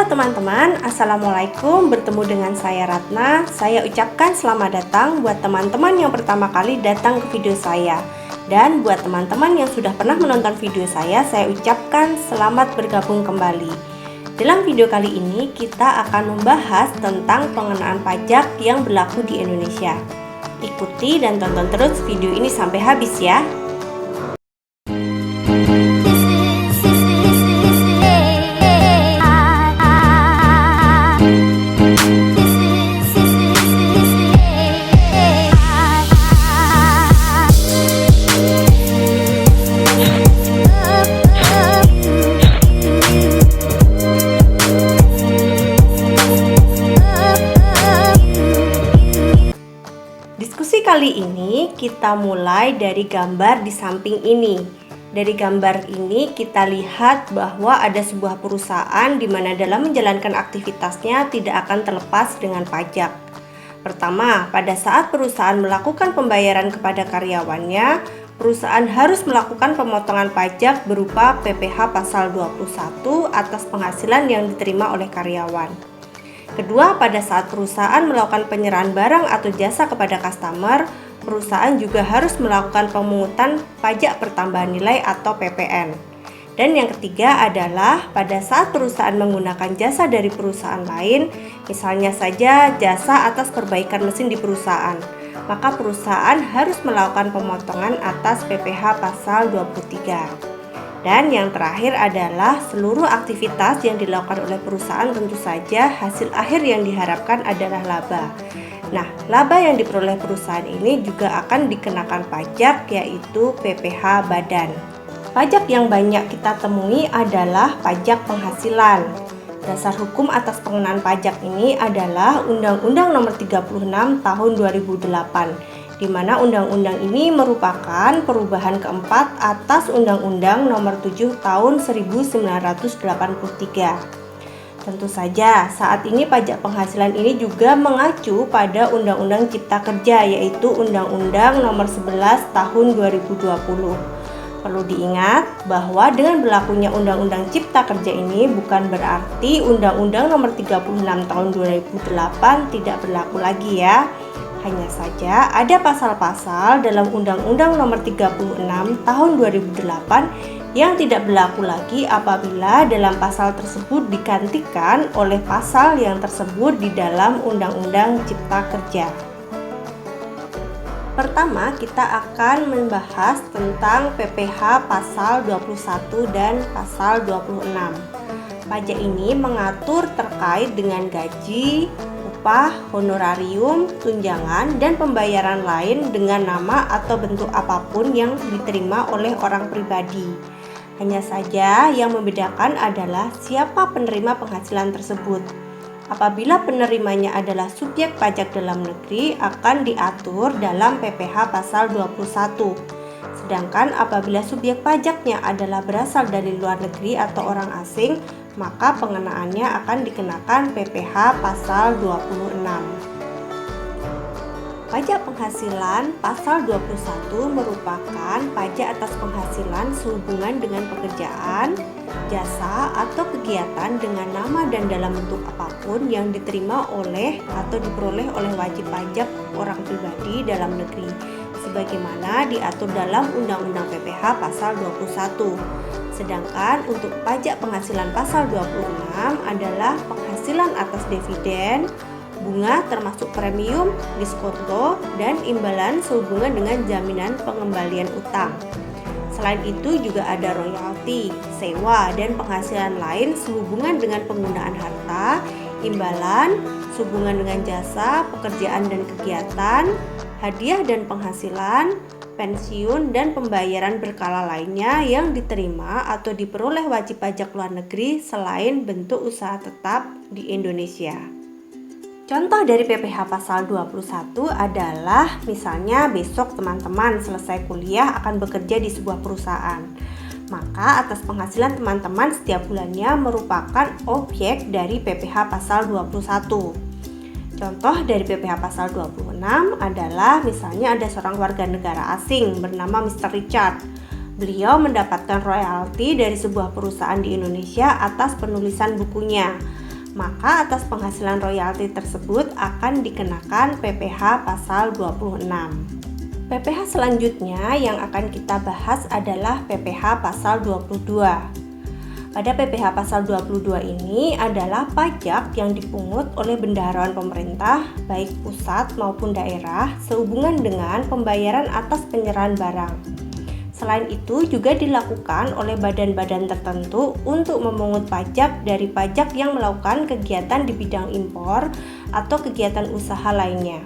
Halo teman-teman, Assalamualaikum. Bertemu dengan saya Ratna. Saya ucapkan selamat datang buat teman-teman yang pertama kali datang ke video saya. Dan buat teman-teman yang sudah pernah menonton video saya ucapkan selamat bergabung kembali. Dalam video kali ini kita akan membahas tentang pengenaan pajak yang berlaku di Indonesia. Ikuti dan tonton terus video ini sampai habis ya. Diskusi kali ini kita mulai dari gambar di samping ini. Dari gambar ini kita lihat bahwa ada sebuah perusahaan di mana dalam menjalankan aktivitasnya tidak akan terlepas dengan pajak. Pertama, pada saat perusahaan melakukan pembayaran kepada karyawannya, perusahaan harus melakukan pemotongan pajak berupa PPh pasal 21 atas penghasilan yang diterima oleh karyawan. Kedua, pada saat perusahaan melakukan penyerahan barang atau jasa kepada customer, perusahaan juga harus melakukan pemungutan pajak pertambahan nilai atau PPN. Dan yang ketiga adalah pada saat perusahaan menggunakan jasa dari perusahaan lain, misalnya saja jasa atas perbaikan mesin di perusahaan, maka perusahaan harus melakukan pemotongan atas PPh pasal 23. Dan yang terakhir adalah seluruh aktivitas yang dilakukan oleh perusahaan tentu saja hasil akhir yang diharapkan adalah laba. Nah, laba yang diperoleh perusahaan ini juga akan dikenakan pajak, yaitu PPh badan. Pajak yang banyak kita temui adalah pajak penghasilan. Dasar hukum atas pengenaan pajak ini adalah Undang-Undang Nomor 36 Tahun 2008. Di mana undang-undang ini merupakan perubahan keempat atas Undang-Undang Nomor 7 Tahun 1983. Tentu saja, saat ini pajak penghasilan ini juga mengacu pada Undang-Undang Cipta Kerja, yaitu Undang-Undang Nomor 11 Tahun 2020. Perlu diingat bahwa dengan berlakunya Undang-Undang Cipta Kerja ini bukan berarti Undang-Undang Nomor 36 Tahun 2008 tidak berlaku lagi ya. Hanya saja ada pasal-pasal dalam Undang-Undang Nomor 36 Tahun 2008 yang tidak berlaku lagi apabila dalam pasal tersebut digantikan oleh pasal yang tersebut di dalam Undang-Undang Cipta Kerja. Pertama, kita akan membahas tentang PPh pasal 21 dan pasal 26. Pajak ini mengatur terkait dengan gaji, upah, honorarium, tunjangan, dan pembayaran lain dengan nama atau bentuk apapun yang diterima oleh orang pribadi. Hanya saja yang membedakan adalah siapa penerima penghasilan tersebut. Apabila penerimanya adalah subjek pajak dalam negeri akan diatur dalam PPh pasal 21. Sedangkan apabila subjek pajaknya adalah berasal dari luar negeri atau orang asing, maka pengenaannya akan dikenakan PPh pasal 26. Pajak penghasilan pasal 21 merupakan pajak atas penghasilan sehubungan dengan pekerjaan, jasa, atau kegiatan dengan nama dan dalam bentuk apapun yang diterima oleh atau diperoleh oleh wajib pajak orang pribadi dalam negeri, sebagaimana diatur dalam Undang-Undang PPh pasal 21. Sedangkan untuk pajak penghasilan pasal 26 adalah penghasilan atas dividen, bunga termasuk premium, diskonto, dan imbalan sehubungan dengan jaminan pengembalian utang. Selain itu juga ada royalti, sewa, dan penghasilan lain sehubungan dengan penggunaan harta, imbalan, sehubungan dengan jasa, pekerjaan dan kegiatan, hadiah dan penghasilan, pensiun, dan pembayaran berkala lainnya yang diterima atau diperoleh wajib pajak luar negeri selain bentuk usaha tetap di Indonesia. Contoh dari PPh pasal 21 adalah misalnya besok teman-teman selesai kuliah akan bekerja di sebuah perusahaan. Maka atas penghasilan teman-teman setiap bulannya merupakan objek dari PPh pasal 21. Contoh dari PPh pasal 26 adalah misalnya ada seorang warga negara asing bernama Mr. Richard. Beliau mendapatkan royalti dari sebuah perusahaan di Indonesia atas penulisan bukunya. maka atas penghasilan royalti tersebut akan dikenakan PPh pasal 26. PPh selanjutnya yang akan kita bahas adalah PPh pasal 22. Pada PPh pasal 22 ini adalah pajak yang dipungut oleh bendaharaan pemerintah, baik pusat maupun daerah, sehubungan dengan pembayaran atas penyerahan barang. Selain itu juga dilakukan oleh badan-badan tertentu untuk memungut pajak dari pajak yang melakukan kegiatan di bidang impor atau kegiatan usaha lainnya.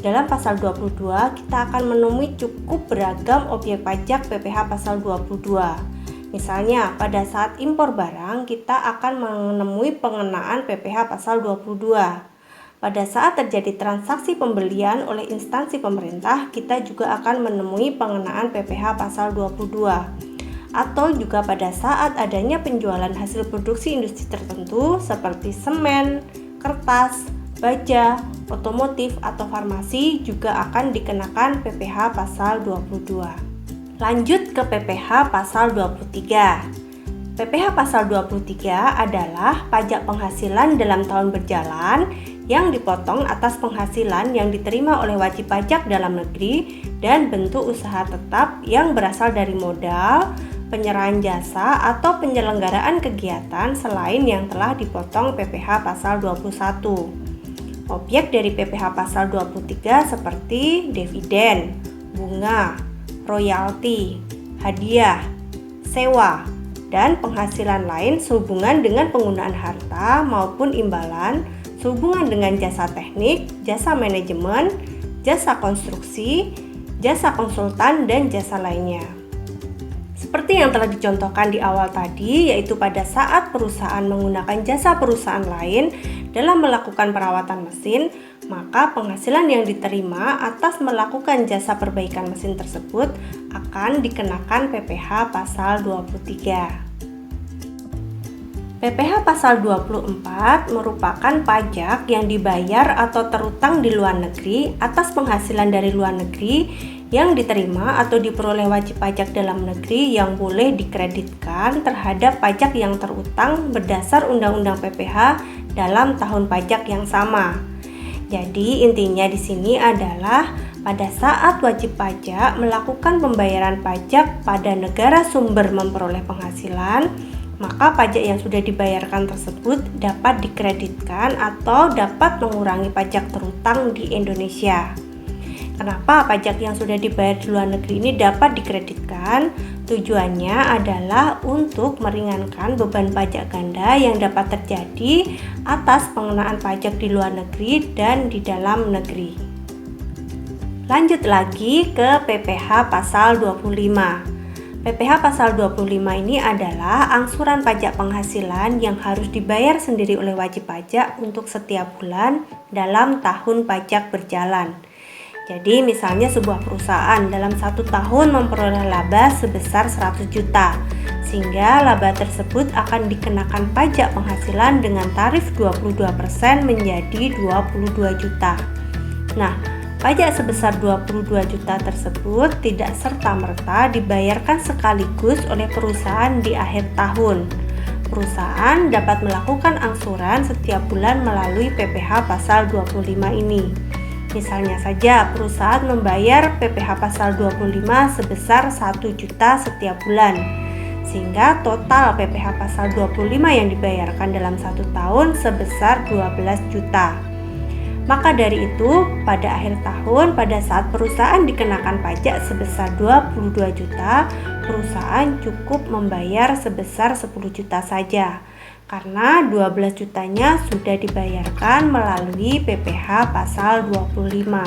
Dalam pasal 22 kita akan menemui cukup beragam objek pajak PPh pasal 22. Misalnya pada saat impor barang kita akan menemui pengenaan PPh pasal 22. Pada saat terjadi transaksi pembelian oleh instansi pemerintah, kita juga akan menemui pengenaan PPh pasal 22. Atau juga pada saat adanya penjualan hasil produksi industri tertentu seperti semen, kertas, baja, otomotif, atau farmasi juga akan dikenakan PPh pasal 22. Lanjut ke PPh pasal 23. PPh pasal 23 adalah pajak penghasilan dalam tahun berjalan yang dipotong atas penghasilan yang diterima oleh wajib pajak dalam negeri dan bentuk usaha tetap yang berasal dari modal, penyerahan jasa, atau penyelenggaraan kegiatan selain yang telah dipotong PPh pasal 21. Objek dari PPh pasal 23 seperti dividen, bunga, royalti, hadiah, sewa, dan penghasilan lain sehubungan dengan penggunaan harta maupun imbalan sehubungan dengan jasa teknik, jasa manajemen, jasa konstruksi, jasa konsultan, dan jasa lainnya. Seperti yang telah dicontohkan di awal tadi, yaitu pada saat perusahaan menggunakan jasa perusahaan lain dalam melakukan perawatan mesin, maka penghasilan yang diterima atas melakukan jasa perbaikan mesin tersebut akan dikenakan PPh pasal 23. PPh pasal 24 merupakan pajak yang dibayar atau terutang di luar negeri atas penghasilan dari luar negeri yang diterima atau diperoleh wajib pajak dalam negeri yang boleh dikreditkan terhadap pajak yang terutang berdasar Undang-Undang PPh dalam tahun pajak yang sama. Jadi intinya di sini adalah pada saat wajib pajak melakukan pembayaran pajak pada negara sumber memperoleh penghasilan, maka pajak yang sudah dibayarkan tersebut dapat dikreditkan atau dapat mengurangi pajak terutang di Indonesia. Kenapa pajak yang sudah dibayar di luar negeri ini dapat dikreditkan? Tujuannya adalah untuk meringankan beban pajak ganda yang dapat terjadi atas pengenaan pajak di luar negeri dan di dalam negeri. Lanjut lagi ke PPh pasal 25. PPh pasal 25 ini adalah angsuran pajak penghasilan yang harus dibayar sendiri oleh wajib pajak untuk setiap bulan dalam tahun pajak berjalan. Jadi misalnya sebuah perusahaan dalam 1 tahun memperoleh laba sebesar 100 juta, sehingga laba tersebut akan dikenakan pajak penghasilan dengan tarif 22% menjadi 22 juta. Nah, pajak sebesar 22 juta tersebut tidak serta-merta dibayarkan sekaligus oleh perusahaan di akhir tahun. Perusahaan dapat melakukan angsuran setiap bulan melalui PPh pasal 25 ini. Misalnya saja perusahaan membayar PPh pasal 25 sebesar 1 juta setiap bulan, sehingga total PPh pasal 25 yang dibayarkan dalam 1 tahun sebesar 12 juta. Maka dari itu, pada akhir tahun pada saat perusahaan dikenakan pajak sebesar 22 juta, perusahaan cukup membayar sebesar 10 juta saja, karena 12 jutanya sudah dibayarkan melalui PPh pasal 25.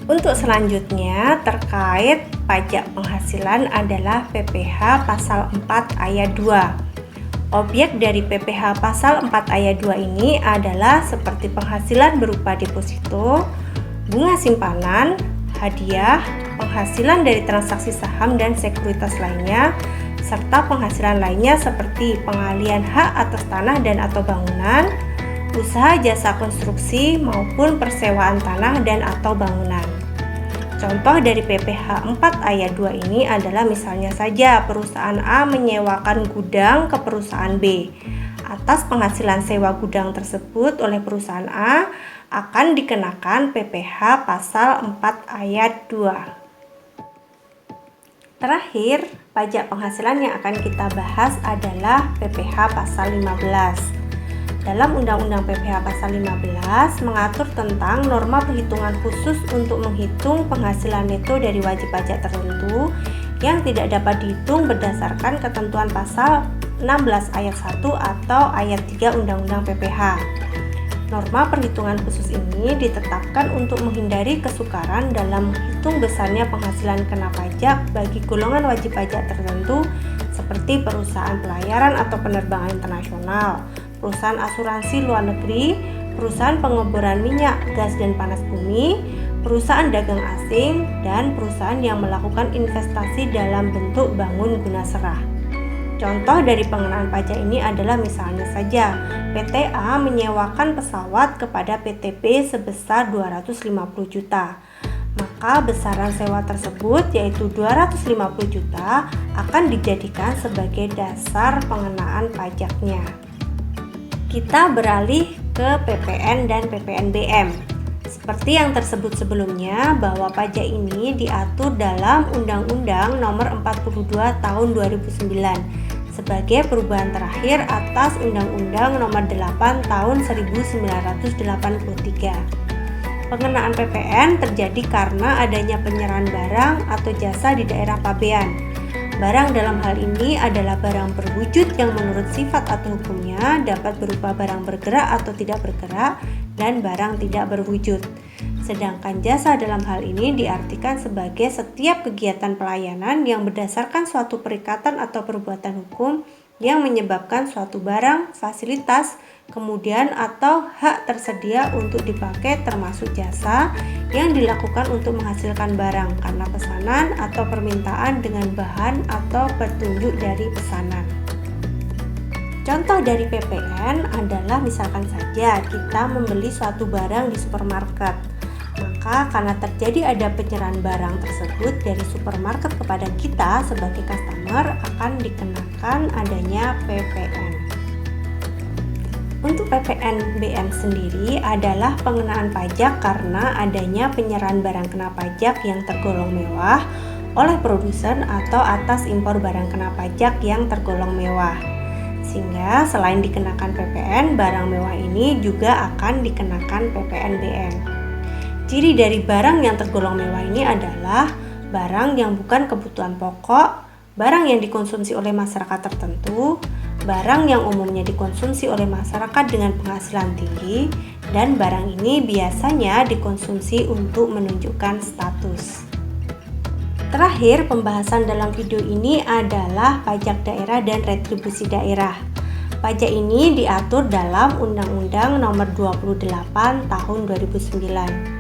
Untuk selanjutnya terkait pajak penghasilan adalah PPh pasal 4 ayat 2. Objek dari PPh pasal 4 ayat 2 ini adalah seperti penghasilan berupa deposito, bunga simpanan, hadiah, penghasilan dari transaksi saham dan sekuritas lainnya, serta penghasilan lainnya seperti pengalihan hak atas tanah dan atau bangunan, usaha jasa konstruksi maupun persewaan tanah dan atau bangunan. Contoh dari PPh 4 ayat 2 ini adalah misalnya saja perusahaan A menyewakan gudang ke perusahaan B atas penghasilan sewa gudang tersebut oleh perusahaan A akan dikenakan PPh pasal 4 ayat 2. Terakhir, pajak penghasilan yang akan kita bahas adalah PPh pasal 15. Dalam Undang-Undang PPh pasal 15 mengatur tentang norma perhitungan khusus untuk menghitung penghasilan neto dari wajib pajak tertentu yang tidak dapat dihitung berdasarkan ketentuan pasal 16 ayat 1 atau ayat 3 Undang-Undang PPh. Norma perhitungan khusus ini ditetapkan untuk menghindari kesukaran dalam menghitung besarnya penghasilan kena pajak bagi golongan wajib pajak tertentu seperti perusahaan pelayaran atau penerbangan internasional, perusahaan asuransi luar negeri, perusahaan pengeboran minyak, gas dan panas bumi, perusahaan dagang asing, dan perusahaan yang melakukan investasi dalam bentuk bangun guna serah. Contoh dari pengenaan pajak ini adalah misalnya saja PT A menyewakan pesawat kepada PT B sebesar 250 juta. Maka besaran sewa tersebut yaitu 250 juta akan dijadikan sebagai dasar pengenaan pajaknya. Kita beralih ke PPN dan PPNBM. Seperti yang tersebut sebelumnya bahwa pajak ini diatur dalam Undang-Undang Nomor 42 Tahun 2009 sebagai perubahan terakhir atas Undang-Undang Nomor 8 Tahun 1983. Pengenaan PPN terjadi karena adanya penyerahan barang atau jasa di daerah pabean. Barang dalam hal ini adalah barang berwujud yang menurut sifat atau hukumnya dapat berupa barang bergerak atau tidak bergerak dan barang tidak berwujud. Sedangkan jasa dalam hal ini diartikan sebagai setiap kegiatan pelayanan yang berdasarkan suatu perikatan atau perbuatan hukum yang menyebabkan suatu barang, fasilitas, kemudian atau hak tersedia untuk dipakai termasuk jasa yang dilakukan untuk menghasilkan barang karena pesanan atau permintaan dengan bahan atau petunjuk dari pesanan. Contoh dari PPN adalah misalkan saja kita membeli suatu barang di supermarket. Maka karena terjadi ada penyerahan barang tersebut dari supermarket kepada kita sebagai customer akan dikenakan adanya PPN. Untuk PPNBM sendiri adalah pengenaan pajak karena adanya penyerahan barang kena pajak yang tergolong mewah oleh produsen atau atas impor barang kena pajak yang tergolong mewah. Sehingga selain dikenakan PPN, barang mewah ini juga akan dikenakan PPNBM. Ciri dari barang yang tergolong mewah ini adalah barang yang bukan kebutuhan pokok, barang yang dikonsumsi oleh masyarakat tertentu, barang yang umumnya dikonsumsi oleh masyarakat dengan penghasilan tinggi, dan barang ini biasanya dikonsumsi untuk menunjukkan status. Terakhir, pembahasan dalam video ini adalah pajak daerah dan retribusi daerah. Pajak ini diatur dalam Undang-Undang Nomor 28 Tahun 2009.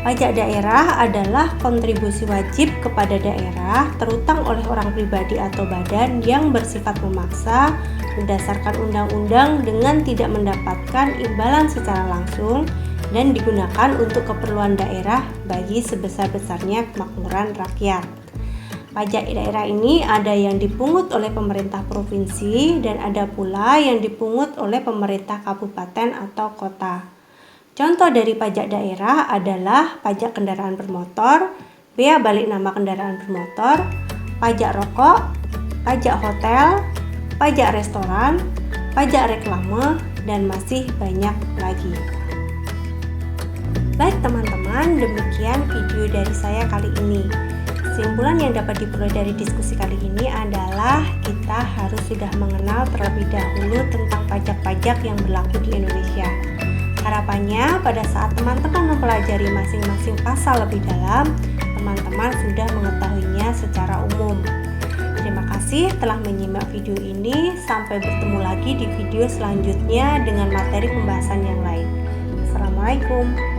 Pajak daerah adalah kontribusi wajib kepada daerah terutang oleh orang pribadi atau badan yang bersifat memaksa berdasarkan undang-undang dengan tidak mendapatkan imbalan secara langsung dan digunakan untuk keperluan daerah bagi sebesar-besarnya kemakmuran rakyat. Pajak daerah ini ada yang dipungut oleh pemerintah provinsi dan ada pula yang dipungut oleh pemerintah kabupaten atau kota. Contoh dari pajak daerah adalah pajak kendaraan bermotor, bea balik nama kendaraan bermotor, pajak rokok, pajak hotel, pajak restoran, pajak reklame, dan masih banyak lagi. Baik teman-teman, demikian video dari saya kali ini. Kesimpulan yang dapat diperoleh dari diskusi kali ini adalah kita harus sudah mengenal terlebih dahulu tentang pajak-pajak yang berlaku di Indonesia. Harapannya pada saat teman-teman mempelajari masing-masing pasal lebih dalam, teman-teman sudah mengetahuinya secara umum. Terima kasih telah menyimak video ini. Sampai bertemu lagi di video selanjutnya dengan materi pembahasan yang lain. Assalamualaikum.